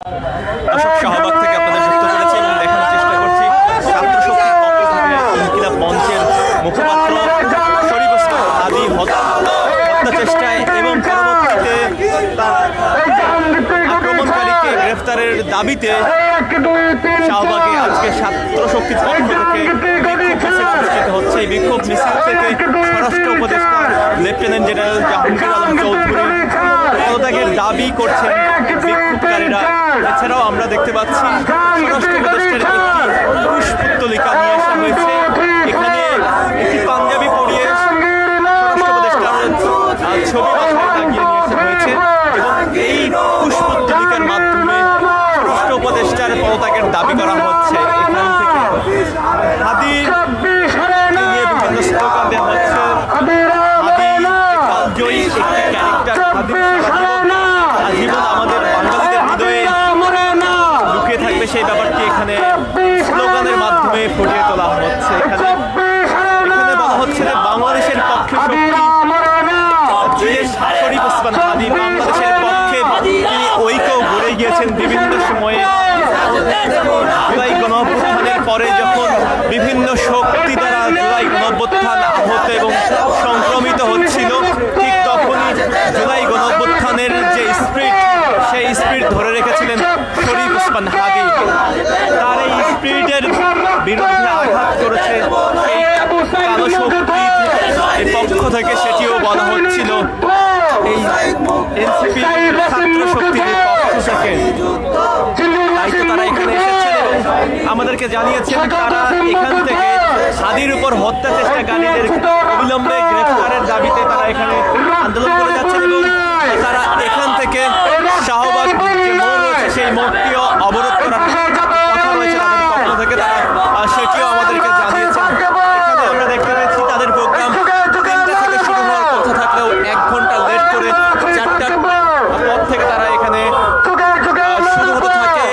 দর্শক শাহবাগ থেকে আপনাদের যুক্ত করেছি এবং দেখানোর চেষ্টা করছি ছাত্র শক্তির পক্ষ থেকে ইনকিলাব মঞ্চের মুখপাত্র শরীফ ওসমান হাদী হত্যা চেষ্টায় এবং পরবর্তীতে তার আক্রমণকারীকে গ্রেফতারের দাবিতে শাহবাগে আজকে ছাত্র শক্তির পক্ষ থেকে বিক্ষোভ মিছিল অনুষ্ঠিত হচ্ছে। এই বিক্ষোভ মিছিল থেকে স্বরাষ্ট্র উপদেষ্টা লেফটেন্যান্ট জেনারেল জাহাঙ্গীর আলম চৌধুরী পদত্যাগের দাবি করছেন বিক্ষোভকারীরা। এছাড়াও আমরা দেখতে পাচ্ছি স্বরাষ্ট্র উপদেষ্টার একটি পুষ্পোত্তলিকা নিয়ে আসা হয়েছে। এখানে একটি পাঞ্জাবি পরিয়ে স্বরাষ্ট্র উপদেষ্টার ছবি মাথায় লাগিয়ে নিয়ে আসা হয়েছে এবং এই পুষ্পোত্তলিকার মাধ্যমে স্বরাষ্ট্র উপদেষ্টার পদত্যাগের দাবি করা হচ্ছে। এখান থেকে হাদী নিয়ে বিভিন্ন স্লোগান দেওয়া হচ্ছে। হাদী কালজয়ী একটি ক্যারেক্টার, আজীবন আমাদের বাঙালিদের হৃদয়ে লুকিয়ে থাকবে সেই ব্যাপারটি এখানে স্লোগানের মাধ্যমে ফুটিয়ে তোলা হচ্ছে। এখানে বলা হচ্ছে যে বাংলাদেশের পক্ষে শরীফ ওসমান হাদী বাংলাদেশের পক্ষে তিনি ঐক্য গড়ে গিয়েছেন বিভিন্ন সময়ে। জুলাই গণঅভ্যুত্থানের পরে যখন বিভিন্ন শক্তি দ্বারা জুলাই গণঅভ্যুত্থান আহত এবং সংক্রমিত হচ্ছিল, ঠিক তখনই জুলাই গণঅভ্যুত্থানের যে স্পিরিট, সেই স্পিরিট ধরে রেখেছিলেন শরীফ ওসমান হাদী। তার এই স্পিরিটের বিরুদ্ধে আঘাত করেছে সেই কালো শক্তির পক্ষ থেকে, সেটিও বলা হচ্ছিল এই এনসিপি ছাত্র শক্তির পক্ষ থেকে। তাই তো তারা এখানে এসেছেন এবং আমাদেরকে জানিয়েছেন তারা এখান থেকে হাদীর উপর হত্যা চেষ্টাকারীদের অবিলম্বে গ্রেফতারের দাবিতে তারা এখানে আন্দোলন করে যাচ্ছেন এবং তারা এখান থেকে শাহবাগ যে মোড় রয়েছে সেই মোড়টিও অবরোধ করার কথা রয়েছে তাদের পক্ষ থেকে, তারা সেটিও আমাদেরকে জানিয়েছেন। এখানে আমরা দেখতে পেয়েছি তাদের প্রোগ্রাম 3টা থেকে শুরু হওয়ার কথা থাকলেও 1 ঘন্টা লেট করে 4টার পর থেকে তারা এখানে শুরু হতে থাকে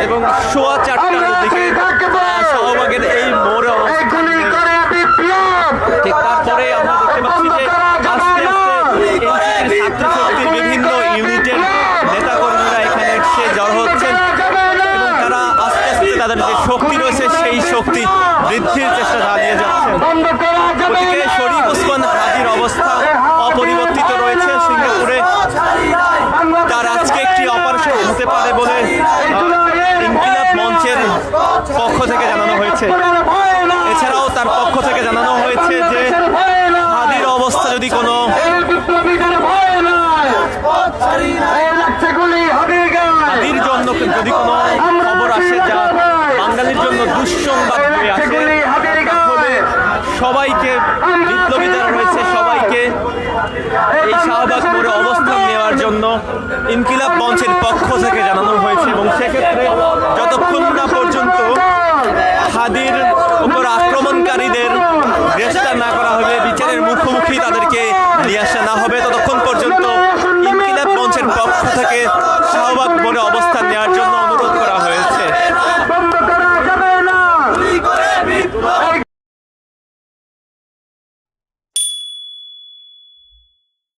এবং 4:15টার দিকে শাহবাগের এই মোড়ে অবস্থান। ঠিক তারপরে আমরা দেখতে পাচ্ছি যে আস্তে আস্তে ছাত্র শক্তির বিভিন্ন ইউনিটের নেতাকর্মীরা এখানে এসে জড়ো হচ্ছেন এবং তারা আস্তে আস্তে তাদের যে শক্তি রয়েছে সেই শক্তি বৃদ্ধির চেষ্টা চালিয়ে যাচ্ছেন। ওদিকে শরীফ ওসমান হাদীর অবস্থা অপরিবর্তিত রয়েছে। সিঙ্গাপুরে তার আজকে একটি অপারেশন হতে পারে বলে ইনকিলাব মঞ্চের পক্ষ থেকে জানানো হয়েছে। এছাড়াও তার পক্ষ থেকে জানানো হয়েছে যে হাদীর অবস্থা যদি কোনো হাদীর জন্য যদি কোনো খবর আসে যা বাঙালির জন্য দুঃসংবাদ হয়ে আসে, তাহলে সবাইকে, বিপ্লবী যারা রয়েছে সবাইকে এই শাহবাগ মোড়ে অবস্থান নেওয়ার জন্য ইনকিলাব মঞ্চের পক্ষ থেকে জানানো হয়েছে এবং সেক্ষেত্রে যতক্ষণ না পর্যন্ত হাদীর উপর আক্রমণকারীদের গ্রেফতার না করা হবে, বিচারের মুখোমুখি তাদেরকে নিয়ে আসা না হবে, ততক্ষণ